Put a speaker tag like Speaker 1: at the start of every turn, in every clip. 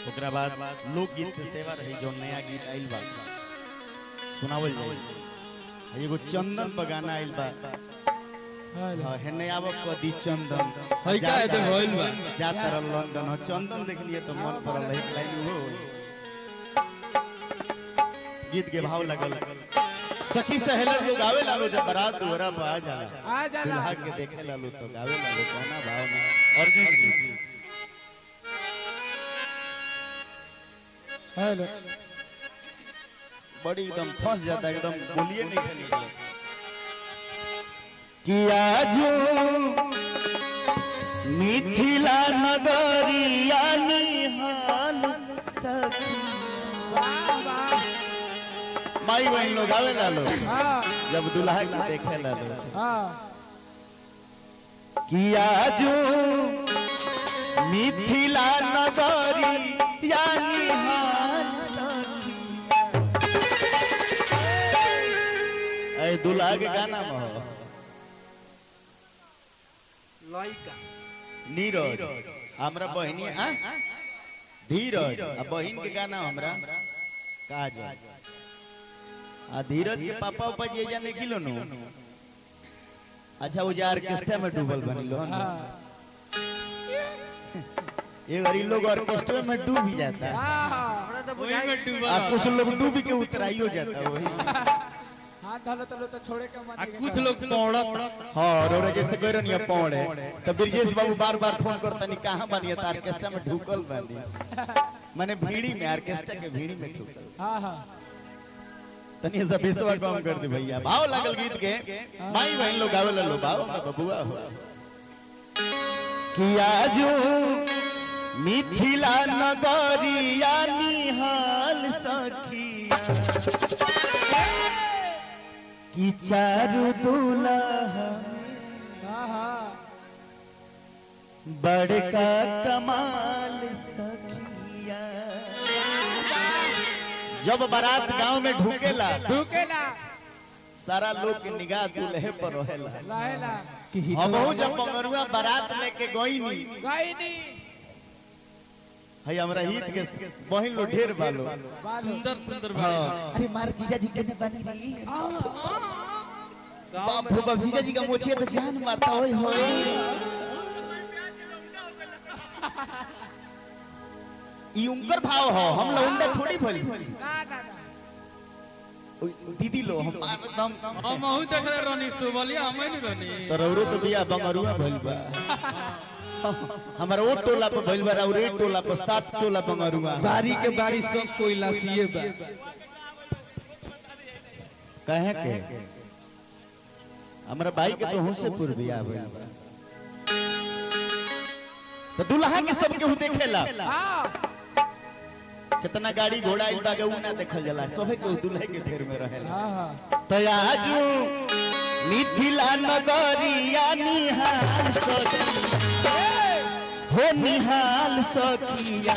Speaker 1: ओकरा बाद लोकगीत से सेवा रही जो नया गीत आइल बा सुनावल जाई। एगो चंदन पर गाना आइल बा हां हेने आव कदी चंदन
Speaker 2: हई का है तो होइल बा
Speaker 1: जातर लंदन हो चंदन देख लिए तो मन पड़ल है लाइन हो गीत के भाव लगल सखी सहेलर लोग आवे लालो जब बारात दुआरा पे आ जाला दुल्हा के देखे लालो तो गावे लालो कोना भाव में अर्जुन जी
Speaker 2: हेलो
Speaker 1: बड़ी एकदम फंस जाता है एकदम बोलिए नहीं निकले कि आजू मिथिला नगरिया निहाल सखी माई बहन लोग आवे लालो जब दुल्हा के देखे लालो कि आजू मिथिला नगरिया निहाल सखी दुल्हा के गाना में हो नीरज हमरा बहनी धीरज बहन के गाना हमरा काजल धीरज के पापा उपा जी जाने किलो नो अच्छा वो जा ऑर्केस्ट्रा में डूबल बनिलो ये गरीब लोग ऑर्केस्ट्रा में डूब ही जाता है कुछ लोग डूब के उतराइयो जाता है वही
Speaker 2: तो छोड़े के मत
Speaker 3: कुछ लोग पौड़त
Speaker 1: हां रोरे जैसे कह रहनी पौड़े तो ब्रजेश बाबू बार-बार फोन करता नहीं कहां बनी है ऑर्केस्ट्रा में ढुकल बनी माने भीड़ी में ऑर्केस्ट्रा के भीड़ी में ढुकल
Speaker 2: हां हां
Speaker 1: तनी से बेसवा काम कर दे भैया भाव लागल गीत के माई बहन लोग गावे लो भाव में बबुआ हो कि आजू मिथिला नगरिया निहाल सखी कि चारू दुल्हा बड़का कमाल सखिया जब बारात गांव में ढुकेला सारा लोग के निगाह दूल्हे पर रहेला हमहू जब बंगरुआ बारात लेके गईनी है हमरा हित के बहिन लो ढेर बालो
Speaker 3: सुंदर सुंदर
Speaker 1: अरे मार जीजा जी केने बनी रही बाप रे बाप जीजा जी का मोछिया तो जान मारता होय होय ई उनकर भाव हो हम लौंडा थोड़ी भली
Speaker 2: ना ना
Speaker 1: दीदी लो हम एकदम
Speaker 3: हम हूं देख रहे रानी सुबलिया हम नहीं रानी
Speaker 1: तरौरो तो बिया बंगरुआ भइल बा हमारा वो टोला पे भइल बा और एक टोला पे 7 टोला बंगरुआ
Speaker 3: बारी के बारी सब कोई लासिए बा
Speaker 1: कहे के हमरा भाई के तो होसेपुर बिया भइल बा तो दुल्हा के सब केहू देखेला कितना गाड़ी घोड़ा इल बागे उ ना देखल जाला सोहे के दुल्हे के फेर में रहेला तो आजू मिथिला नगरिया निहाल सखी हो निहाल सखिया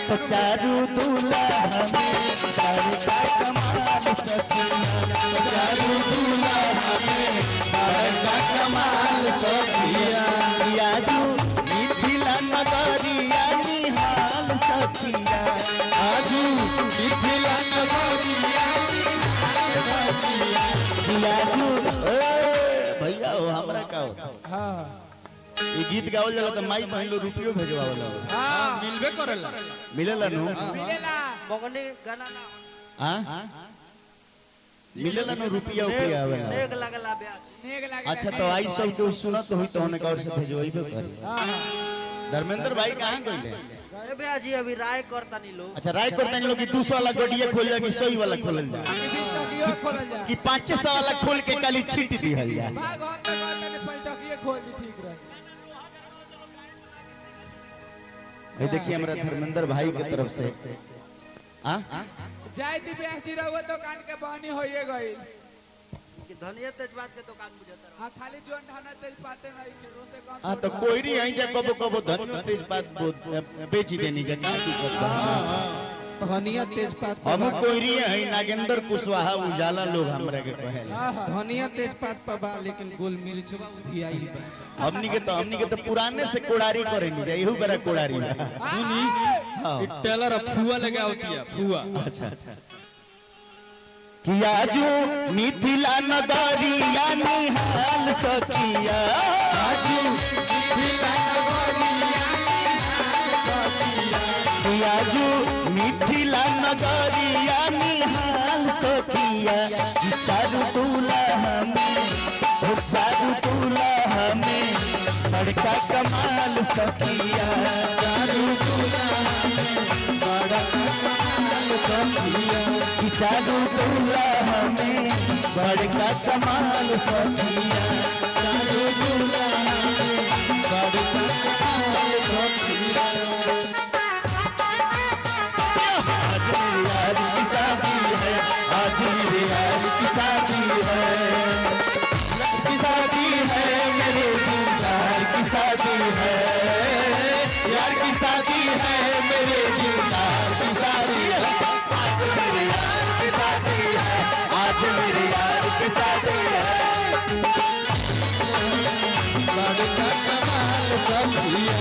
Speaker 1: तो चारू दुल्हा में बड़का कमाल सखिया चारू दुल्हा में बड़का कमाल सखिया आजू मिथिला नगरिया निहाल सखिया आजू मिथिला नगरिया भैया हो हमरा का हो
Speaker 2: हां
Speaker 1: ये गीत गावल जाला त माई बहन लो रुपयो भेजवावला
Speaker 3: हां मिलबे करेला
Speaker 1: मिलेला नु
Speaker 2: मिलेला
Speaker 4: बगने गाना ना
Speaker 1: हां मिलेला नु रुपया उपिया आवेला
Speaker 4: नेग लागला ब्याज
Speaker 2: नेग लागे
Speaker 1: अच्छा तो आई सब के सुनत होई तो होने का और से भेजवाइबे करी धर्मेंद्र भाई कहां गइले
Speaker 4: गए ब्याज जी अभी राय करता नहीं लोग
Speaker 1: अच्छा राय करता लोग कि 200 वाला गडिया खोल जा कि 100 वाला खोलल जा
Speaker 2: खोलल जा
Speaker 1: कि 500 वाला खोल के काली छीट दी हल जा
Speaker 2: भाग होते ने पैसा खोल दी ठीक रहे
Speaker 1: ये देखिए हमरा धर्मेंद्र भाई के तरफ से
Speaker 2: जय दिव्यांश जी रहो तो कान के बहनी होइए गई
Speaker 4: कि धनिया तेजपात के दुकान बुझाता
Speaker 2: हां खाली जोन ढाना तेजपात नहीं के रोते कम
Speaker 1: तो कोई नहीं आई जा कबो कबो धनियो तेजपात बेच देनी का दिक्कत बा
Speaker 3: धनिया तेजपात
Speaker 1: हम कोई है नागेंद्र कुशवाहा उजाला लोग हमरा के कहेला
Speaker 3: धनिया तेजपात पर बा लेकिन गोल मिर्चवा भी आइल बा
Speaker 1: हमनी के तो पुराने से कोड़ारी करे नहीं जाए यहू बड़ा कोड़ारी बा।
Speaker 3: सुनी
Speaker 1: हाँ।
Speaker 3: टेलर फुआ लगा होती है फुआ।
Speaker 1: अच्छा किया जो मिथिला नगरिया निहाल सखिया किया जो मिथिला नगरिया निहाल सखिया चारू दूल्हा हमें बड़का कमाल सखिया चारू दूल्हा बड़का कमाल सखिया चारू दूल्हा हमें बड़का कमाल सखिया चारू दूल्हा हमें बड़का कमाल सखिया। आज मेरे यार की शादी है आज मेरे यार की शादी है मेरे दिलदार की शादी है यार की शादी है मेरे दिलदार की शादी है आज मेरे यार की शादी है आज मेरे यार की शादी है बड़का कमाल सखिया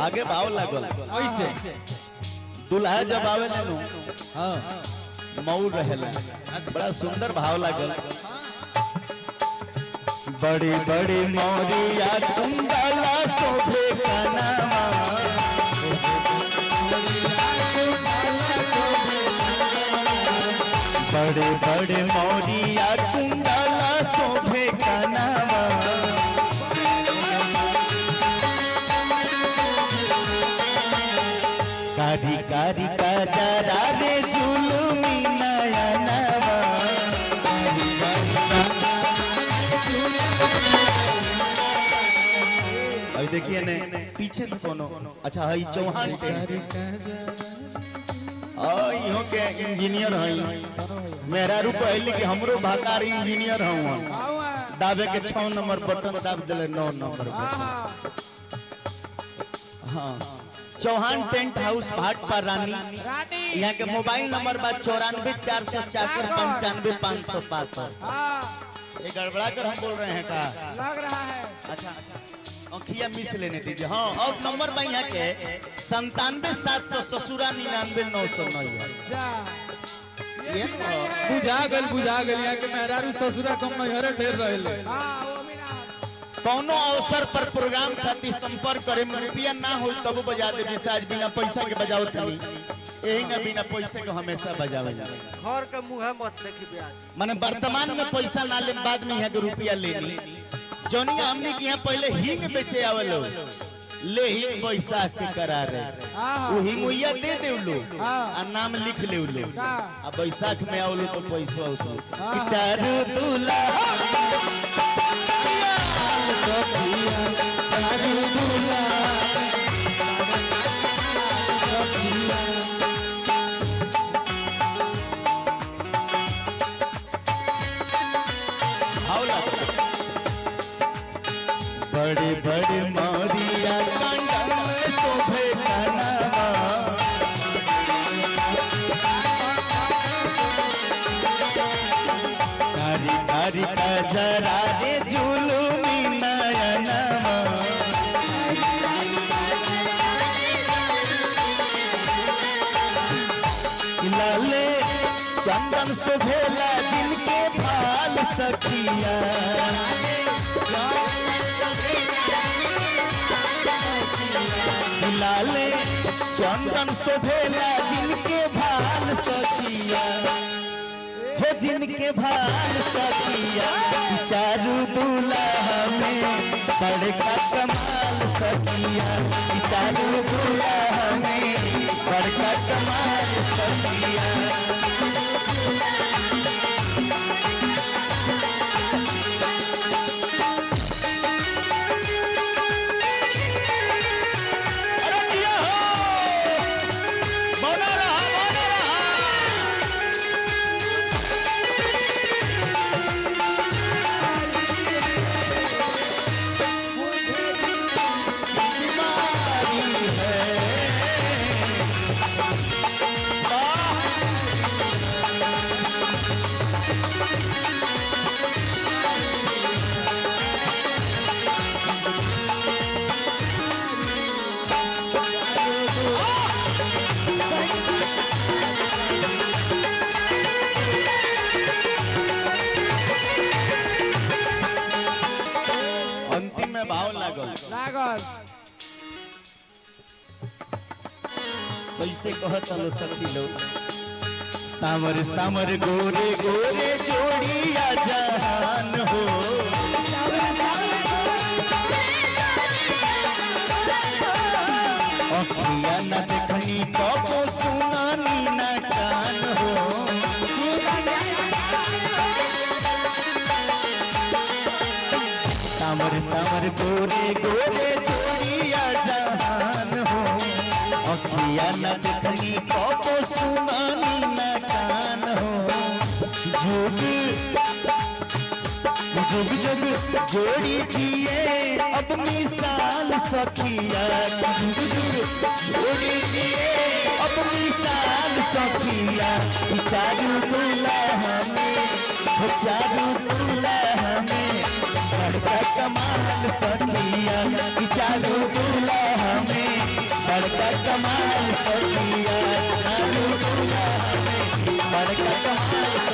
Speaker 1: आगे भाव लागल
Speaker 3: ऐसे
Speaker 1: दुल्हा जब आवे ना
Speaker 3: हां
Speaker 1: मऊ रहेला बड़ा सुंदर भाव लागल बड़े बड़े मौरिया कुंडला शोभे कनामा बड़े बड़े मौरिया कुंडला शोभे कनामा कारी कारी का जरा रे जुलुमी नयनवा अभी देखिए ने पीछे से कोनो अच्छा है चौहान इहो के इंजीनियर है मेरा रूप पहले कि हमरो भाकार इंजीनियर हूं दाबे के 6 नंबर बटन दाब देले 9 नंबर बटन। हाँ चौहान टेंट हाउस भाट पर रानी यहाँ के मोबाइल नंबर बा 94 404 95 505। ये गड़बड़ा कर हम बोल रहे हैं का
Speaker 2: लग रहा है।
Speaker 1: अच्छा अंखिया मिस लेने दीजिए। हाँ और नंबर बा यहाँ के 97 700 ससुरा 99 909
Speaker 2: जा
Speaker 1: ये
Speaker 3: बुझा गल यहाँ के मेहरारू ससुरा कम नहरे ढेर रहेले।
Speaker 2: हाँ वो भी ना
Speaker 1: कौनो अवसर पर प्रोग्राम खातिर संपर्क करे में रुपया ना हो तब बजा दे आज बिना पैसा के बजाओ तनी यही ना बिना पैसे के हमेशा बजावे जावे
Speaker 4: घर के मुंह मत देखी ब्याज
Speaker 1: माने वर्तमान में पैसा ना ले बाद में यहाँ के रुपया लेनी जोनिया हमने की यहाँ पहले हिंग बेचे आवलो ले हिंग बैसाख के करार वो हिंगुइया दे दे लो आ नाम लिख ले लो आ बैसाख में आवलो तो पैसा उसलो चारू दूल्हा बड़े बड़े मौरिया कंडल शोभे कनावा कारी कारी का जरा रे जुलुमी नयनवा लाले चंदन शोभेला जिनके भाल सखिया लाले चंदन शोभेला जिनके भाल सखिया हो जिनके भाल सखिया चारू दूल्हा में बड़का कमाल सखिया चारू दूल्हा में बड़का कमाल सखिया में भाव लागल
Speaker 2: लागल
Speaker 1: कैसे कहत लो सखी लोग सामर सामर गोरे गोरे जोड़िया जहान हो अखिया न देखनी कबो सुनानी न कान हो सामर सामर गोरे गोरे जोड़िया जहान हो अखिया न देखनी कबो सुनानी न कान हो जुग जुग जोड़ी दिए अब मिसाल सखिया जुग जुग जोड़ी दिए अब मिसाल सखिया चारू दुल्हा में चारू दुल्हा में बड़का कमाल सखिया चारू दुल्हा में बड़का कमाल सखिया चारू दुल्हा में बड़का कमाल